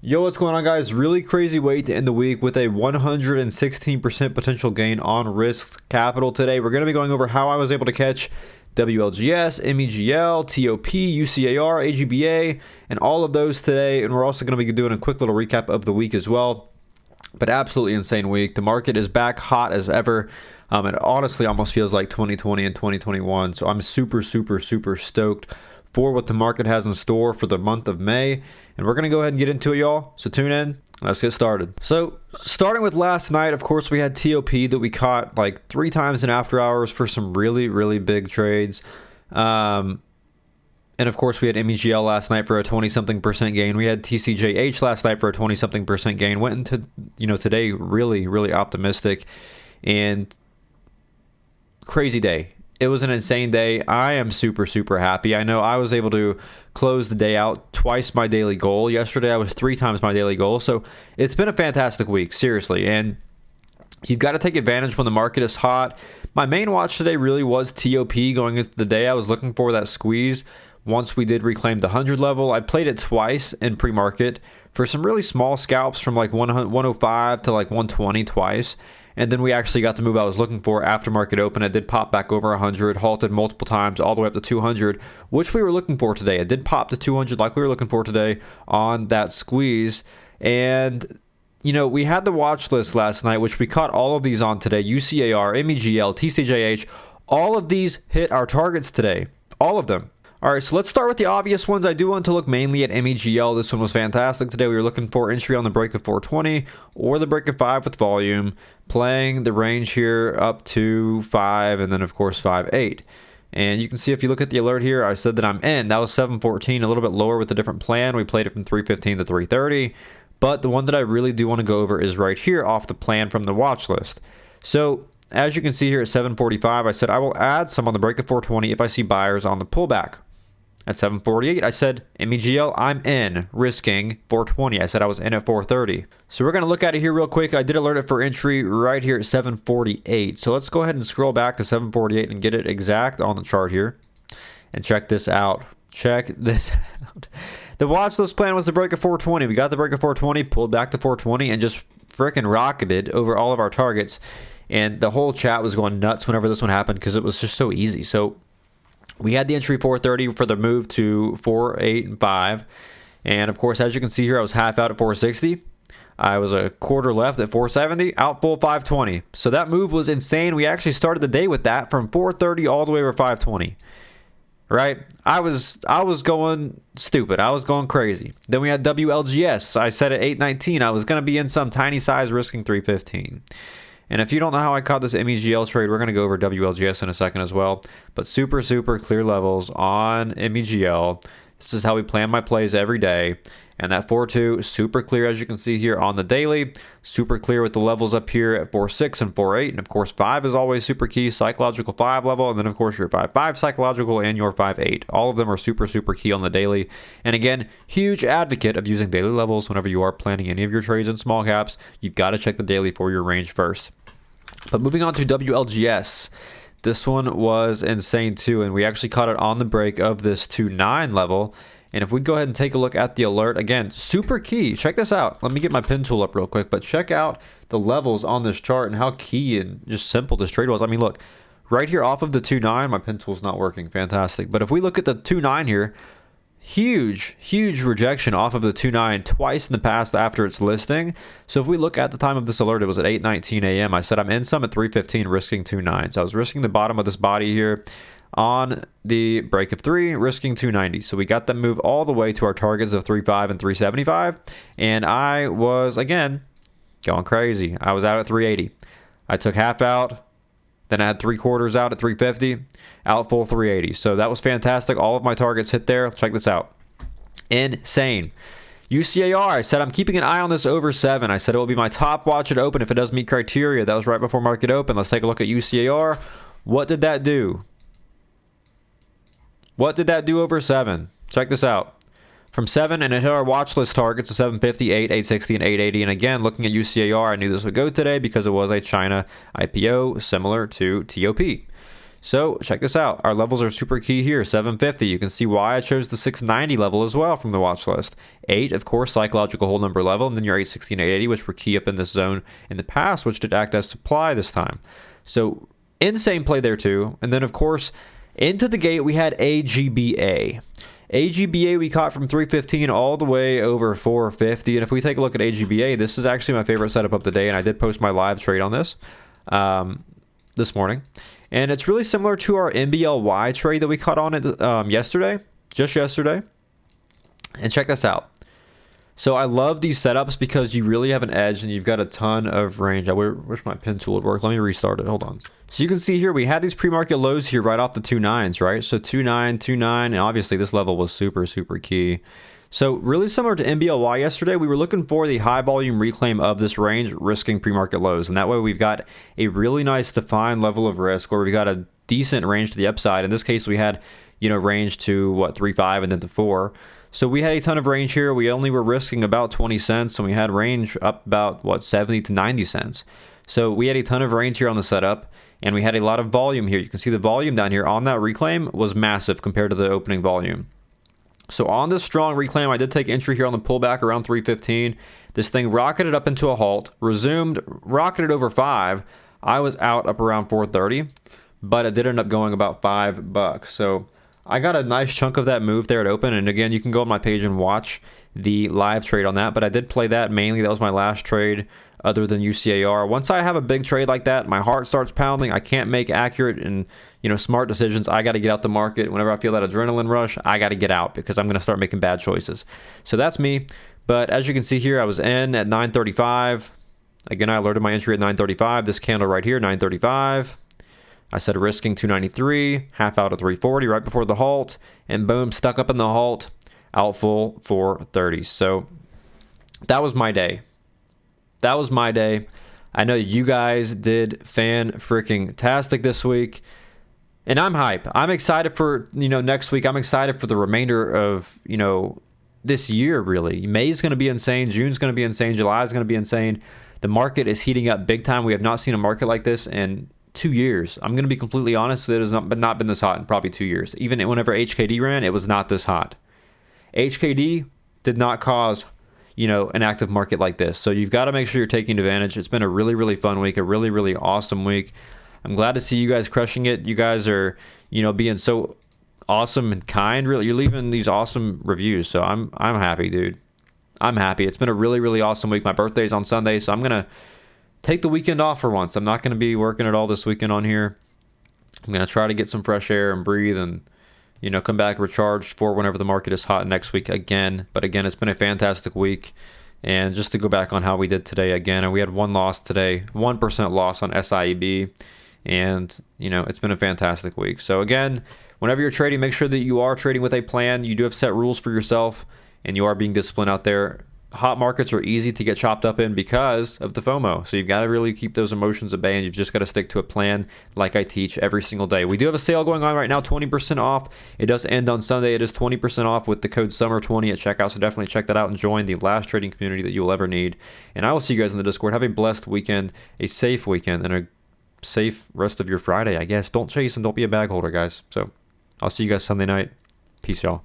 Yo, what's going on, guys? Really crazy way to end the week with a 116% potential gain on risk capital today. We're going to be going over how I was able to catch WLGS, MEGL, TOP, UCAR, AGBA, and all of those today. And we're also going to be doing a quick little recap of the week as well. But absolutely insane week. The market is back hot as ever. It honestly almost feels like 2020 and 2021. So I'm super stoked for what the market has in store for the month of May. And we're going to go ahead and get into it, y'all. So tune in. Let's get started. So starting with last night, of course, we had TOP that we caught like 3 times in after hours for some really big trades. And of course, we had MEGL last night for a 20-something% gain. We had TCJH last night for a 20-something% gain. Went into, today really optimistic and crazy day. It was an insane day. I am super happy. I know I was able to close the day out twice my daily goal. Yesterday, I was 3 times my daily goal. So it's been a fantastic week, seriously. And you've got to take advantage when the market is hot. My main watch today really was TOP going into the day. I was looking for that squeeze once we did reclaim the 100 level. I played it twice in pre-market for some really small scalps from like 105 to like 120 twice. And then we actually got the move I was looking for after market open. It did pop back over 100, halted multiple times all the way up to 200, which we were looking for today. It did pop to 200 like we were looking for today on that squeeze. And, we had the watch list last night, which we caught all of these on today. UCAR, MEGL, TCJH, all of these hit our targets today. All of them. All right, so let's start with the obvious ones. I do want to look mainly at MEGL. This one was fantastic today. We were looking for entry on the break of 420 or the break of 5 with volume, playing the range here up to 5 and then, of course, 5.8. And you can see if you look at the alert here, I said that I'm in. That was 714, a little bit lower with a different plan. We played it from 315 to 330. But the one that I really do want to go over is right here off the plan from the watch list. So as you can see here at 745, I said I will add some on the break of 420 if I see buyers on the pullback. At 748, I said, MEGL, I'm in, risking 420. I said I was in at 430. So we're going to look at it here real quick. I did alert it for entry right here at 748. So let's go ahead and scroll back to 748 and get it exact on the chart here. And check this out. Check this out. The watch list plan was the break of 420. We got the break of 420, pulled back to 420, and just freaking rocketed over all of our targets. And the whole chat was going nuts whenever this one happened because it was just so easy. So we had the entry 430 for the move to 4, 8, and 5. And of course, as you can see here, I was half out at 460. I was a quarter left at 470, out full 520. So that move was insane. We actually started the day with that from 430 all the way over 520. Right? I was going stupid. I was going crazy. Then we had WLGS. I said at 819 I was going to be in some tiny size risking 315. And if you don't know how I caught this MEGL trade, we're going to go over WLGS in a second as well. But super clear levels on MEGL. This is how we plan my plays every day. And that 4.2, super clear as you can see here on the daily. Super clear with the levels up here at 4.6 and 4.8. And of course, 5 is always super key, psychological 5 level. And then of course, your 5.5 psychological and your 5.8. All of them are super key on the daily. And again, huge advocate of using daily levels whenever you are planning any of your trades in small caps. You've got to check the daily for your range first. But moving on to WLGS, this one was insane too, and we actually caught it on the break of this 2.9 level. And if we go ahead and take a look at the alert, again, super key. Check this out. Let me get my pin tool up real quick, but check out the levels on this chart and how key and just simple this trade was. I mean, look, right here off of the 2.9, my pin tool's not working. Fantastic. But if we look at the 2.9 here, huge rejection off of the 2.9 twice in the past after its listing. So if we look at the time of this alert, it was at 8:19 a.m. I said I'm in some at 3:15 risking 2.9. So I was risking the bottom of this body here on the break of 3, risking 290. So we got them move all the way to our targets of 3.5 and 3.75. And I was, again, going crazy. I was out at 380. I took half out. Then I had 3/4 out at 350, out full 380. So that was fantastic. All of my targets hit there. Check this out. Insane. UCAR, I said I'm keeping an eye on this over 7. I said it will be my top watch at open if it does meet criteria. That was right before market open. Let's take a look at UCAR. What did that do? What did that do over 7? Check this out. From 7, and it hit our watch list targets of 750, 8, 860, and 880. And again, looking at UCAR, I knew this would go today because it was a China IPO similar to TOP. So check this out. Our levels are super key here. 750. You can see why I chose the 690 level as well from the watch list. 8, of course, psychological hold number level, and then your 860 and 880, which were key up in this zone in the past, which did act as supply this time. So insane play there too. And then of course, into the gate we had AGBA. AGBA we caught from 315 all the way over 450. And if we take a look at AGBA, this is actually my favorite setup of the day, and I did post my live trade on this this morning. And it's really similar to our MBLY trade that we caught on it just yesterday. And check this out. So I love these setups because you really have an edge and you've got a ton of range. I wish my pen tool would work. Let me restart it. Hold on. So you can see here, we had these pre-market lows here right off the 2.9s, right? So 2.9, 2.9, and obviously this level was super, super key. So really similar to MBLY yesterday, we were looking for the high volume reclaim of this range, risking pre-market lows. And that way we've got a really nice defined level of risk where we got a decent range to the upside. In this case, we had, range to 3.5 and then to 4. So we had a ton of range here. We only were risking about 20 cents, and we had range up about 70 to 90 cents. So we had a ton of range here on the setup, and we had a lot of volume here. You can see the volume down here on that reclaim was massive compared to the opening volume. So on this strong reclaim, I did take entry here on the pullback around 315. This thing rocketed up into a halt, resumed, rocketed over 5. I was out up around 430, but it did end up going about $5. So I got a nice chunk of that move there at open. And again, you can go on my page and watch the live trade on that, but I did play that mainly. That was my last trade other than UCAR. Once I have a big trade like that, my heart starts pounding. I can't make accurate and smart decisions. I got to get out the market. Whenever I feel that adrenaline rush, I got to get out because I'm going to start making bad choices. So that's me. But as you can see here, I was in at 935. Again, I alerted my entry at 935. This candle right here, 935. I said risking 293, half out at 340 right before the halt, and boom, stuck up in the halt, out full 430. So that was my day. That was my day. I know you guys did fan-freaking-tastic this week. And I'm hype. I'm excited for, next week. I'm excited for the remainder of, this year, really. May's going to be insane. June's going to be insane. July's going to be insane. The market is heating up big time. We have not seen a market like this in 2 years. I'm going to be completely honest. It has not been this hot in probably 2 years. Even whenever HKD ran, it was not this hot. HKD did not cause an active market like this. So you've got to make sure you're taking advantage. It's been a really, really fun week, a really, really awesome week. I'm glad to see you guys crushing it. You guys are, being so awesome and kind. Really, you're leaving these awesome reviews. So I'm happy, dude. I'm happy. It's been a really, really awesome week. My birthday's on Sunday, so I'm going to take the weekend off for once. I'm not going to be working at all this weekend on here. I'm going to try to get some fresh air and breathe and come back recharged for whenever the market is hot next week again. But again, it's been a fantastic week. And just to go back on how we did today again, and we had one loss today, 1% loss on SIEB. And, it's been a fantastic week. So again, whenever you're trading, make sure that you are trading with a plan. You do have set rules for yourself, and you are being disciplined out there. Hot markets are easy to get chopped up in because of the FOMO. So you've got to really keep those emotions at bay, and you've just got to stick to a plan like I teach every single day. We do have a sale going on right now, 20% off. It does end on Sunday. It is 20% off with the code SUMMER20 at checkout. So definitely check that out and join the last trading community that you will ever need. And I will see you guys in the Discord. Have a blessed weekend, a safe weekend, and a safe rest of your Friday, I guess. Don't chase and don't be a bag holder, guys. So I'll see you guys Sunday night. Peace, y'all.